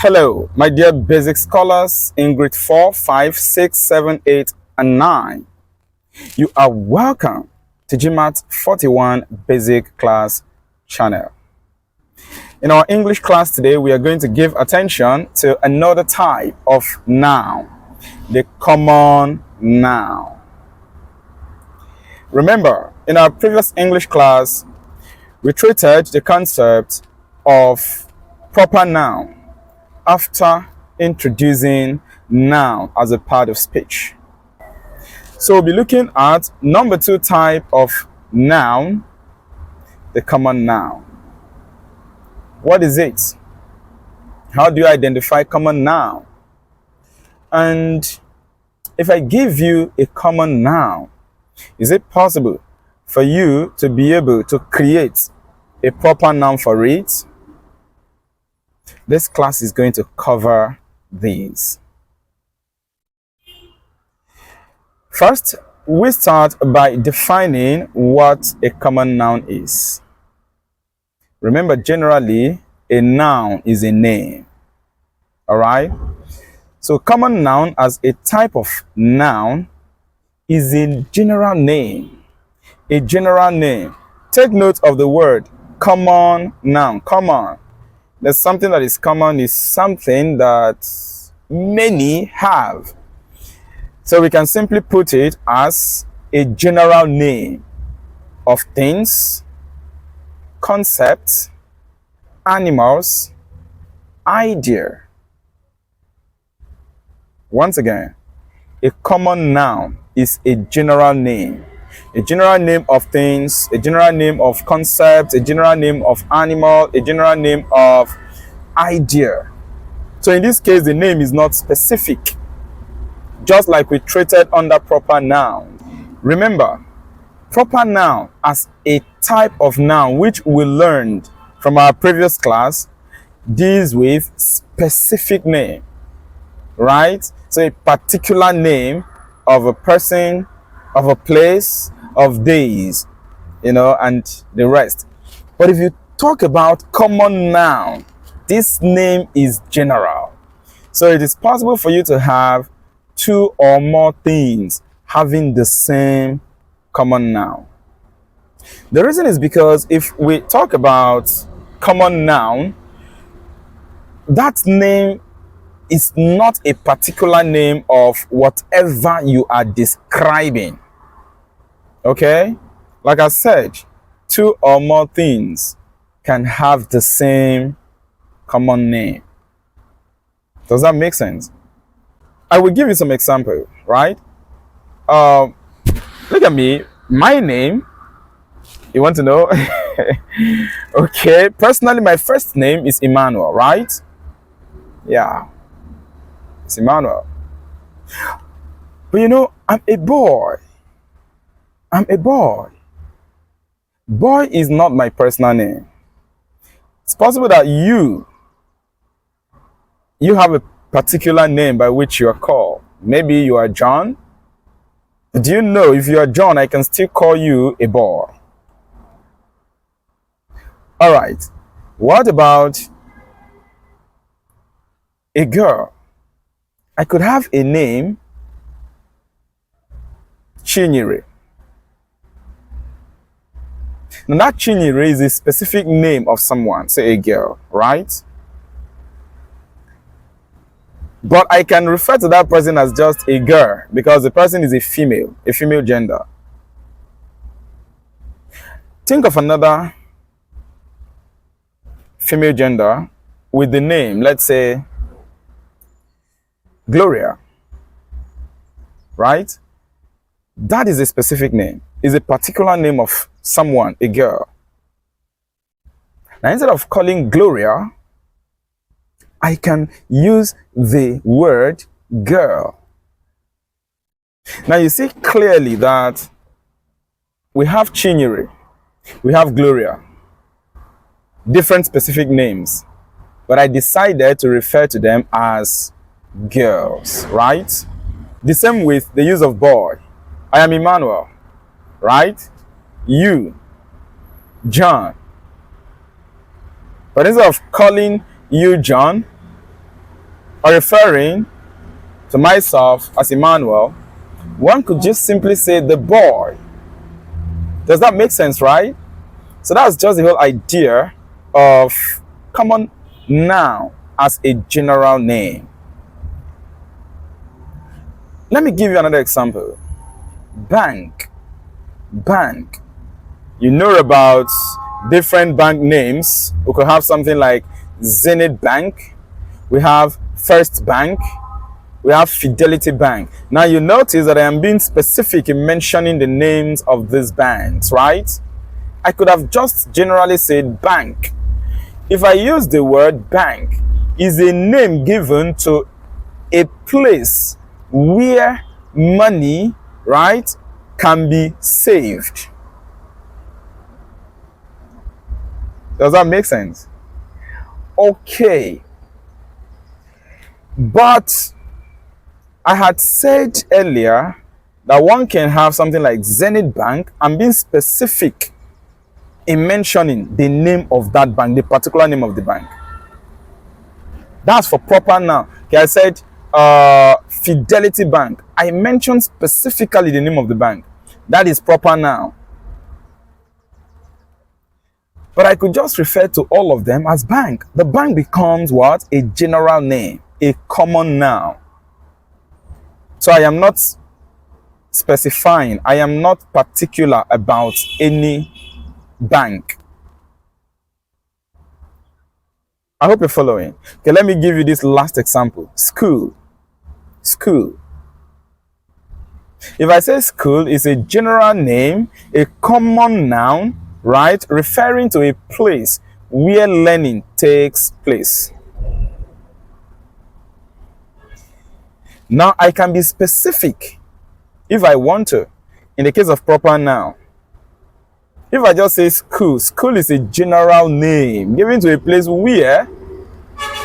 Hello, my dear basic scholars in grade 4, 5, 6, 7, 8, and 9. You are welcome to GMAT 41 Basic Class channel. In our English class today, we are going to give attention to another type of noun, the common noun. Remember, in our previous English class, we treated the concept of proper noun after introducing noun as a part of speech. So we'll be looking at number 2 type of noun, the common noun. What is it? How do you identify common noun? And if I give you a common noun, is it possible for you to be able to create a proper noun for it? This class is going to cover these. First, we start by defining what a common noun is. Remember, generally, a noun is a name. All right? So, common noun as a type of noun is a general name. A general name. Take note of the word common noun. Common. There's something that is common is something that many have. So we can simply put it as a general name of things, concepts, animals, idea. Once again, a common noun is a general name. A general name of things, a general name of concepts, a general name of animal, a general name of idea. So in this case, the name is not specific, just like we treated under proper noun. Remember, proper noun as a type of noun which we learned from our previous class deals with specific name, right? So a particular name of a person, of a place, of days, and the rest. But if you talk about common noun, this name is general. So it is possible for you to have 2 or more things having the same common noun. The reason is because if we talk about common noun, that name is not a particular name of whatever you are describing. Okay? Like I said, 2 or more things can have the same common name. Does that make sense? I will give you some example, right? Look at me. My name, you want to know? Okay. Personally, my first name is Emmanuel, right? Yeah. It's Emmanuel. But I'm a boy. I'm a boy. Boy is not my personal name. It's possible that you have a particular name by which you are called. Maybe you are John. Do you know if you are John, I can still call you a boy? All right. What about a girl? I could have a name, Chinyere. Now that Chinyere is a specific name of someone, say a girl, right? But I can refer to that person as just a girl because the person is a female gender. Think of another female gender with the name, let's say, Gloria, right? That is a specific name. Is a particular name of someone, a girl. Now, instead of calling Gloria, I can use the word girl. Now, you see clearly that we have Chinyere, we have Gloria, different specific names, but I decided to refer to them as girls, right? The same with the use of boy. I am Emmanuel, right? You, John. But instead of calling you John, or referring to myself as Emmanuel, one could just simply say the boy. Does that make sense, right? So that's just the whole idea of common noun as a general name. Let me give you another example. Bank. Bank. You know about different bank names. We could have something like Zenith Bank. We have First Bank. We have Fidelity Bank. Now you notice that I am being specific in mentioning the names of these banks, right? I could have just generally said bank. If I use the word bank, is a name given to a place where money, right, can be saved. Does that make sense? Okay. But I had said earlier that one can have something like Zenith Bank and being specific in mentioning the name of that bank, the particular name of the bank. That's for proper noun. Okay, I said Fidelity Bank. I mentioned specifically the name of the bank. That is proper noun. But I could just refer to all of them as bank. The bank becomes what? A general name, a common noun. So I am not specifying, I am not particular about any bank. I hope you're following. Okay, let me give you this last example. School. School. If I say school is a general name, a common noun, right, referring to a place where learning takes place. Now I can be specific if I want to, in the case of proper noun. If I just say school, school is a general name given to a place where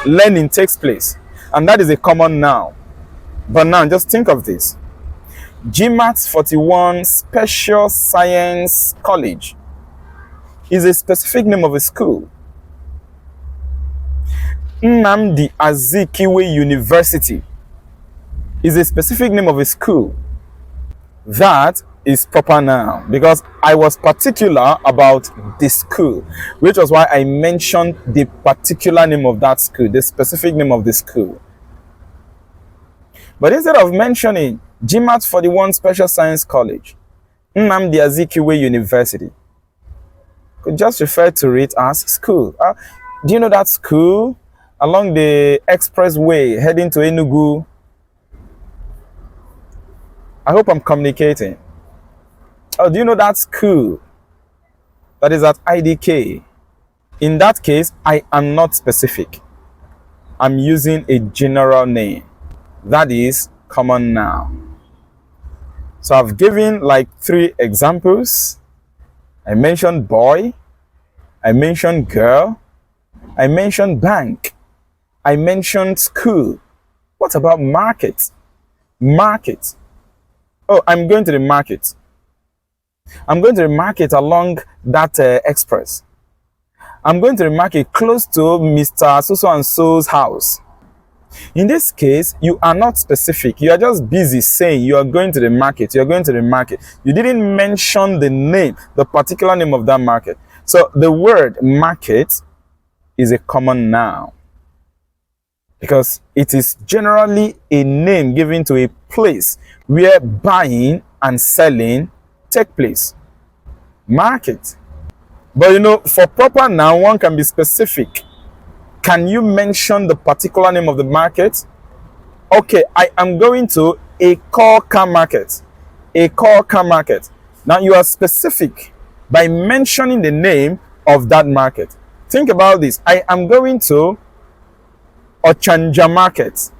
learning takes place. And that is a common noun. But now just think of this. GMAT 41 Special Science College is a specific name of a school. Nnamdi Azikiwe University is a specific name of a school. That is proper noun because I was particular about the school, which was why I mentioned the particular name of that school, the specific name of the school. But instead of mentioning GMAT 41 Special Science College, Nnamdi Azikiwe University, could just refer to it as school. Do you know that school along the expressway heading to Enugu? I hope I'm communicating. Oh, do you know that school that is at IDK? In that case, I am not specific. I'm using a general name. That is common noun. So I've given like 3 examples. I mentioned boy. I mentioned girl. I mentioned bank. I mentioned school. What about market? Market. Oh, I'm going to the market. I'm going to the market along that express. I'm going to the market close to Mr. So-and-so's house. In this case, you are not specific. You are just busy saying you are going to the market. You are going to the market. You didn't mention the name, the particular name of that market. So the word market is a common noun because it is generally a name given to a place where buying and selling take place. Market. But you know, for proper noun, one can be specific. Can you mention the particular name of the market? Okay, I am going to a car market. A car market. Now you are specific by mentioning the name of that market. Think about this. I am going to Ochanja market.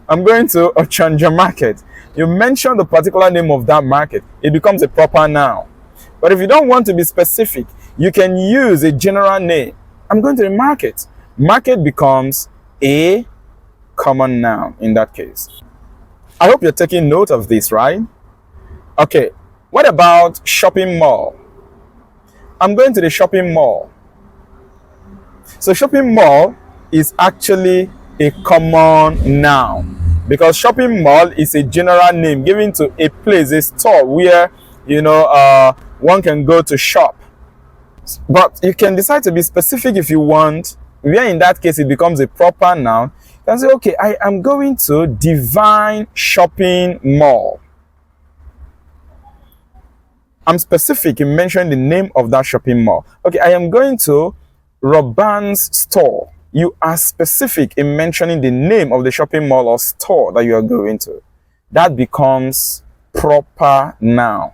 I'm going to Ochanja market. You mention the particular name of that market, it becomes a proper noun. But if you don't want to be specific, you can use a general name. I'm going to the market. Market becomes a common noun in that case. I hope you're taking note of this, right? Okay, what about shopping mall? I'm going to the shopping mall. So shopping mall is actually a common noun, because shopping mall is a general name given to a place, a store where one can go to shop. But you can decide to be specific if you want, where in that case it becomes a proper noun. You can say, okay, I am going to Divine Shopping Mall. I'm specific in mentioning the name of that shopping mall. Okay, I am going to Robin's store. You are specific in mentioning the name of the shopping mall or store that you are going to. That becomes proper noun.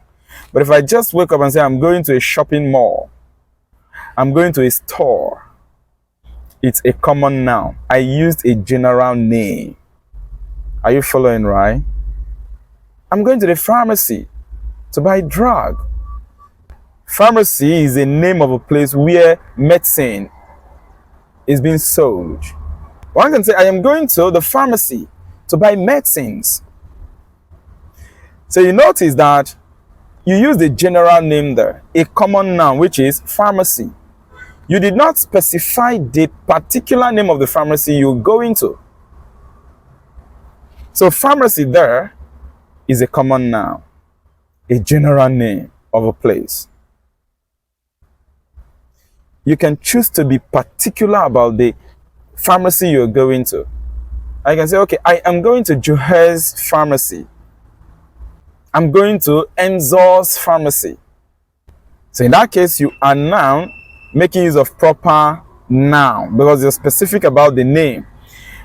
But if I just wake up and say I'm going to a shopping mall, I'm going to a store, it's a common noun. I used a general name. Are you following, right? I'm going to the pharmacy to buy drug. Pharmacy is a name of a place where medicine is being sold. One can say, I am going to the pharmacy to buy medicines. So you notice that you use the general name there, a common noun, which is pharmacy. You did not specify the particular name of the pharmacy you're going to. So pharmacy there is a common noun, a general name of a place. You can choose to be particular about the pharmacy you're going to. I can say, okay, I am going to Joher's pharmacy. I'm going to Enzo's pharmacy. So in that case, you are now making use of proper noun because you're specific about the name.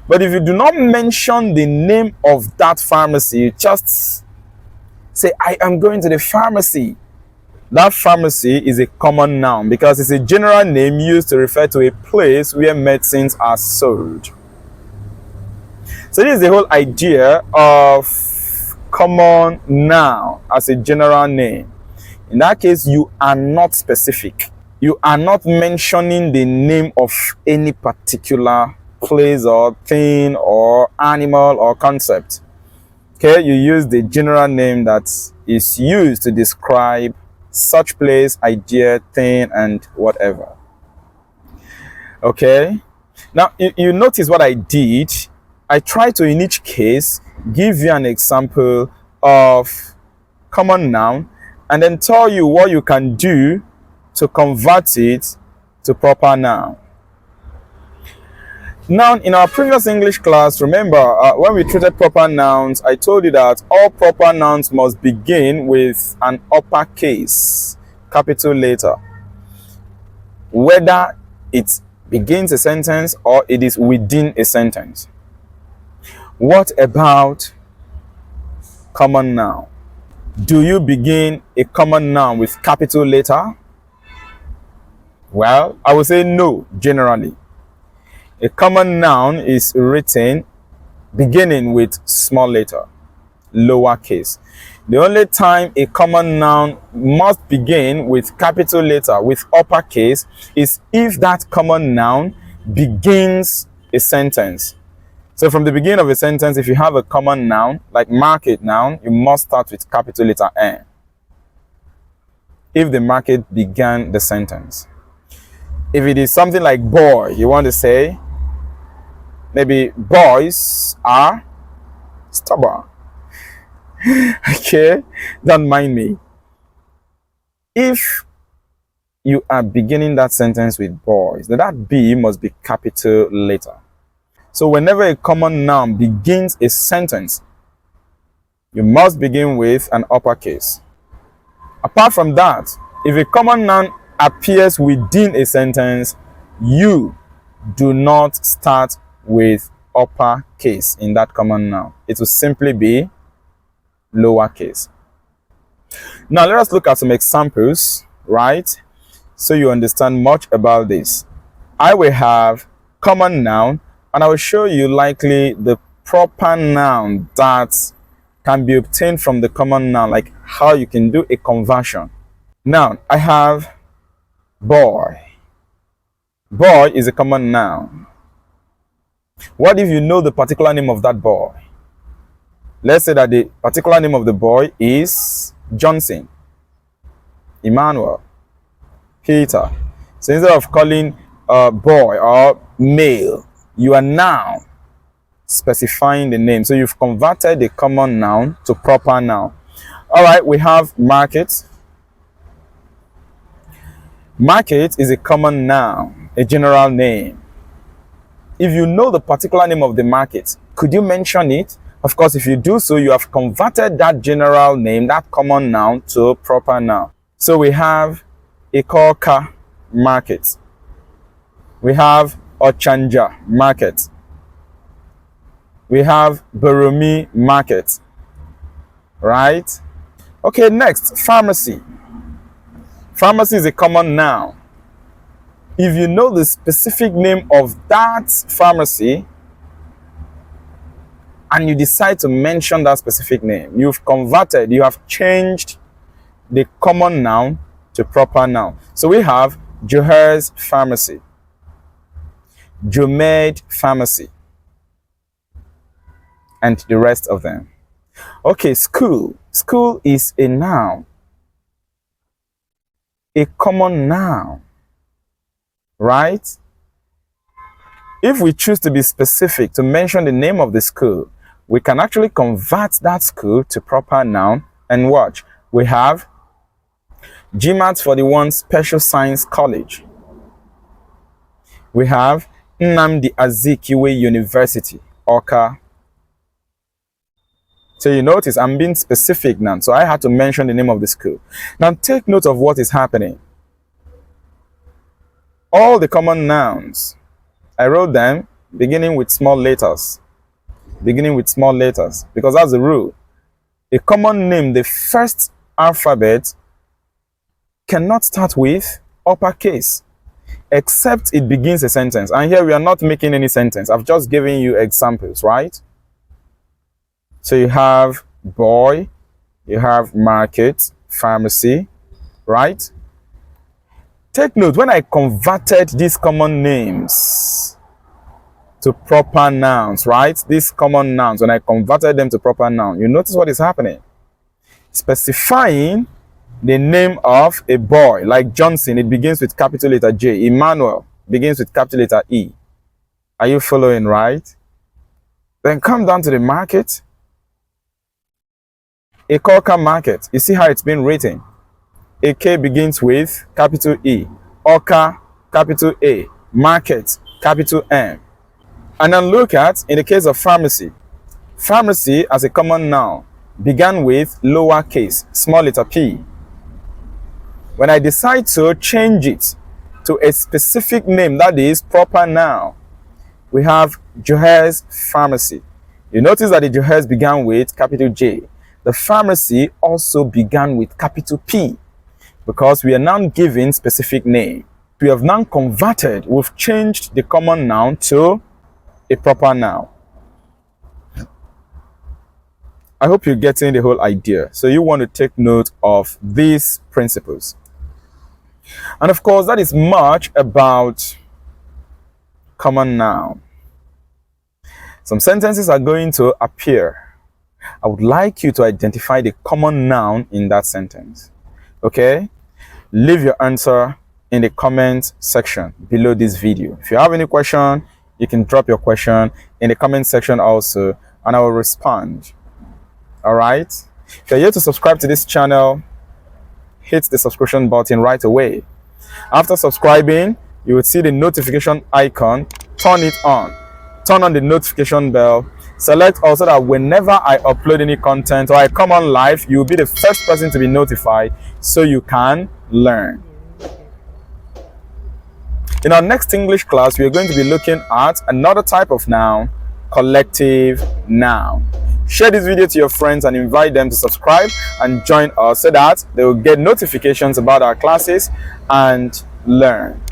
But if you do not mention the name of that pharmacy, you just say, I am going to the pharmacy. That pharmacy is a common noun because it's a general name used to refer to a place where medicines are sold. So this is the whole idea of common noun as a general name. In that case, you are not specific. You are not mentioning the name of any particular place or thing or animal or concept. Okay, you use the general name that is used to describe such place, idea, thing, and whatever. Okay, now you notice what I did. I tried to, in each case, give you an example of common noun and then tell you what you can do to convert it to proper noun. Now, in our previous English class, remember, when we treated proper nouns, I told you that all proper nouns must begin with an uppercase, capital letter. Whether it begins a sentence or it is within a sentence. What about common noun? Do you begin a common noun with capital letter? Well, I would say no, generally. A common noun is written beginning with small letter, lowercase. The only time a common noun must begin with capital letter, with uppercase, is if that common noun begins a sentence. So from the beginning of a sentence, if you have a common noun, like market noun, you must start with capital letter N. If the market began the sentence. If it is something like boy, you want to say, maybe boys are stubborn. Okay, don't mind me. If you are beginning that sentence with boys, then that B must be capital letter. So whenever a common noun begins a sentence, you must begin with an uppercase. Apart from that, if a common noun appears within a sentence, you do not start with uppercase in that common noun. It will simply be lowercase. Now let us look at some examples, right? So you understand much about this. I will have common noun and I will show you likely the proper noun that can be obtained from the common noun, like how you can do a conversion. Now I have boy. Boy is a common noun. What if you know the particular name of that boy? Let's say that the particular name of the boy is Johnson, Emmanuel, Peter. So instead of calling boy or male, you are noun. specifying the name. So you've converted the common noun to proper noun. All right, we have market. Market is a common noun, a general name. If you know the particular name of the market, could you mention it? Of course, if you do so, you have converted that general name, that common noun, to proper noun. So we have Ikoka market. We have Ochanja market. We have Boromi market. Right? Okay, next, pharmacy. Pharmacy is a common noun. If you know the specific name of that pharmacy and you decide to mention that specific name, you've converted, you have changed the common noun to proper noun. So we have Joher's pharmacy, Jomed pharmacy, and the rest of them. Okay, school. School is a noun, a common noun, right? If we choose to be specific, to mention the name of the school, we can actually convert that school to proper noun and watch. We have GMAT 41 Special Science College. We have Nnamdi Azikiwe University, Awka. So you notice I'm being specific now, so I had to mention the name of the school. Now take note of what is happening. All the common nouns, I wrote them beginning with small letters. Beginning with small letters, because that's the rule. A common name, the first alphabet, cannot start with uppercase, except it begins a sentence. And here we are not making any sentence. I've just given you examples, right? So you have boy, you have market, pharmacy, right? Take note, when I converted these common names to proper nouns, right? These common nouns, when I converted them to proper noun, you notice what is happening. Specifying the name of a boy, like Johnson, it begins with capital letter J. Emmanuel begins with capital letter E. Are you following, right? Then come down to the market. Ikoka market, you see how it's been written. A K begins with capital E. Oka, capital A. Market, capital M. And then look at, in the case of pharmacy, pharmacy as a common noun began with lowercase, small letter p. When I decide to change it to a specific name, that is proper noun, we have Joher's pharmacy. You notice that the Joher's began with capital J. The pharmacy also began with capital P, because we are now giving specific name. We have now converted, we've changed the common noun to a proper noun. I hope you're getting the whole idea. So you want to take note of these principles. And of course, that is much about common noun. Some sentences are going to appear. I would like you to identify the common noun in that sentence. Okay? Leave your answer in the comment section below this video. If you have any question, you can drop your question in the comment section also, and I will respond. All right? If you're yet to subscribe to this channel, hit the subscription button right away. After subscribing, you will see the notification icon. Turn it on. Turn on the notification bell. Select also that whenever I upload any content or I come on live, you'll be the first person to be notified so you can learn. In our next English class, we are going to be looking at another type of noun, collective noun. Share this video to your friends and invite them to subscribe and join us so that they will get notifications about our classes and learn.